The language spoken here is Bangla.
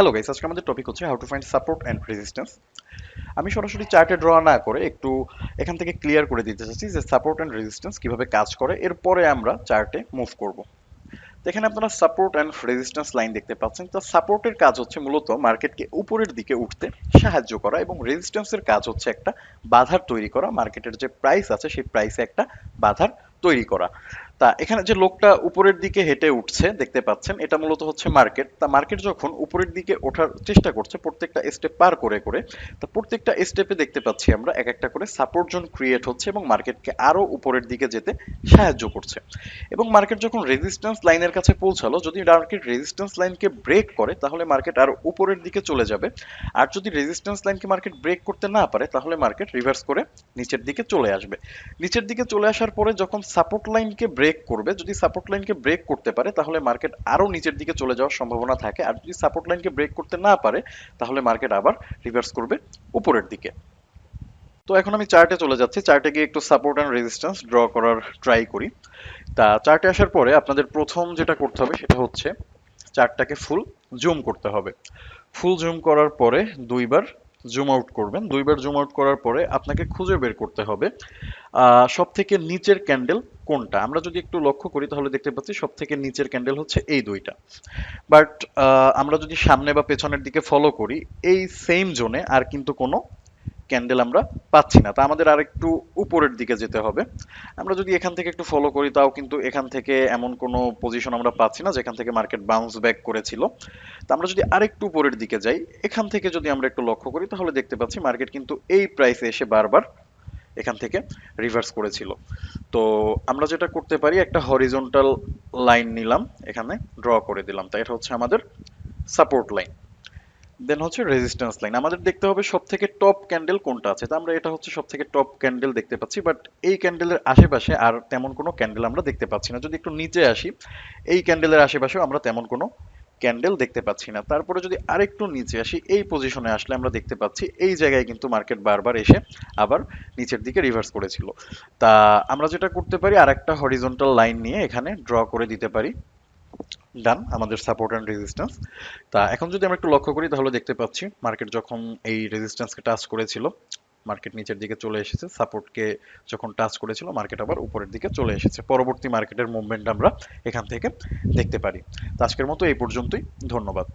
হ্যালো গাইস, আজকে আমাদের টপিক হচ্ছে how to find support and resistance. আমি সরাসরি চার্টে ড্র না করে একটু এখান থেকে ক্লিয়ার করে দিতে চাচ্ছি যে সাপোর্ট অ্যান্ড রেজিস্ট্যান্স কিভাবে কাজ করে, এরপরে আমরা চার্টে মুভ করব। তো এখানে আপনারা সাপোর্ট অ্যান্ড রেজিস্ট্যান্স লাইন দেখতে পাচ্ছেন। তো সাপোর্টের কাজ হচ্ছে মূলত মার্কেটকে উপরের দিকে উঠতে সাহায্য করা, এবং রেজিস্ট্যান্সের কাজ হচ্ছে একটা বাধার তৈরি করা, মার্কেটের যে প্রাইস আছে সেই প্রাইসে একটা বাধার তৈরি করা। তা এখানে যে লোকটা উপরের দিকে হেঁটে উঠছে দেখতে পাচ্ছেন, এটা মূলত হচ্ছে মার্কেট। তা মার্কেট যখন উপরের দিকে ওঠার চেষ্টা করছে প্রত্যেকটা স্টেপ পার করে করে, তা প্রত্যেকটা স্টেপে দেখতে পাচ্ছি আমরা এক একটা করে সাপোর্ট জোন ক্রিয়েট হচ্ছে এবং মার্কেটকে আরো উপরের দিকে যেতে সাহায্য করছে। এবং মার্কেট যখন রেজিস্ট্যান্স লাইনের কাছে পৌঁছালো, যদি মার্কেট রেজিস্ট্যান্স লাইনকে ব্রেক করে তাহলে মার্কেট আরো উপরের দিকে চলে যাবে। আর যদি রেজিস্ট্যান্স লাইনকে মার্কেট ব্রেক করতে না পারে তাহলে মার্কেট রিভার্স করে নিচের দিকে চলে আসবে। নিচের দিকে চলে আসার পরে যখন সাপোর্ট লাইনকে ব্রেক করবে, যদি সাপোর্ট লাইনকে ব্রেক করতে পারে তাহলে মার্কেট আরো নিচের দিকে চলে যাওয়ার সম্ভাবনা থাকে। আর যদি সাপোর্ট লাইনকে ব্রেক করতে না পারে তাহলে মার্কেট আবার রিভার্স করবে উপরের দিকে। তো এখন আমি চার্টে চলে যাচ্ছি, চার্টে গিয়ে একটু সাপোর্ট অ্যান্ড রেজিস্ট্যান্স ড্র করার ট্রাই করি। তা চার্টে আসার পরে আপনাদের প্রথম যেটা করতে হবে সেটা হচ্ছে চার্টটাকে ফুল জুম করতে হবে। ফুল জুম করার পরে দুইবার জুম আউট করবেন। দুইবার জুম আউট করার পরে আপনাকে খুঁজে বের করতে হবে সব থেকে নিচের ক্যান্ডেল কোনটা। আমরা যদি একটু লক্ষ্য করি তাহলে দেখতে পাচ্ছি সব থেকে নিচের ক্যান্ডেল হচ্ছে এই দুইটা। বাট আমরা যদি সামনে বা পেছনের দিকে ফলো করি, এই সেম জোনে আর কিন্তু কোনো ক্যান্ডেল আমরা পাচ্ছি না। তা আমাদের আর একটু উপরের দিকে যেতে হবে। আমরা যদি এখান থেকে একটু ফলো করি তাও কিন্তু এখান থেকে এমন কোনো পজিশন আমরা পাচ্ছি না যেখান থেকে মার্কেট বাউন্স ব্যাক করেছিল। তো আমরা যদি আরেকটু উপরের দিকে যাই, এখান থেকে যদি আমরা একটু লক্ষ্য করি তাহলে দেখতে পাচ্ছি মার্কেট কিন্তু এই প্রাইসে এসে বারবার এখান থেকে রিভার্স করেছিল। তো আমরা যেটা করতে পারি, একটা হরিজন্টাল লাইন নিলাম, এখানে ড্র করে দিলাম। তাই এটা হচ্ছে আমাদের সাপোর্ট লাইন। দেন হচ্ছে রেজিস্ট্যান্স লাইন। আমাদের দেখতে হবে সব থেকে টপ ক্যান্ডেল কোনটা আছে। তো আমরা এটা হচ্ছে সব থেকে টপ ক্যান্ডেল দেখতে পাচ্ছি, বাট এই ক্যান্ডেলের আশেপাশে আর তেমন কোনো ক্যান্ডেল আমরা দেখতে পাচ্ছি না। যদি একটু নিচে আসি, এই ক্যান্ডেলের আশেপাশেও আমরা তেমন কোনো ক্যান্ডেল দেখতে পাচ্ছি না। তারপরে যদি আরেকটু নিচে আসি, এই পজিশনে আসলে আমরা দেখতে পাচ্ছি এই জায়গায় কিন্তু মার্কেট বারবার এসে আবার নিচের দিকে রিভার্স করেছিল। তা আমরা যেটা করতে পারি, আরেকটা হরিজন্টাল লাইন নিয়ে এখানে ড্র করে দিতে পারি। ডান, আমাদের সাপোর্ট অ্যান্ড রেজিস্ট্যান্স। তা এখন যদি আমরা একটু লক্ষ্য করি তাহলে দেখতে পাচ্ছি মার্কেট যখন এই রেজিস্ট্যান্সকে টাচ করেছিল মার্কেট নিচের দিকে চলে এসেছে, সাপোর্টকে যখন টাচ করেছিল মার্কেট আবার উপরের দিকে চলে এসেছে। পরবর্তী মার্কেটের মুভমেন্ট আমরা এখান থেকে দেখতে পারি। তো আজকের মতো এই পর্যন্তই। ধন্যবাদ।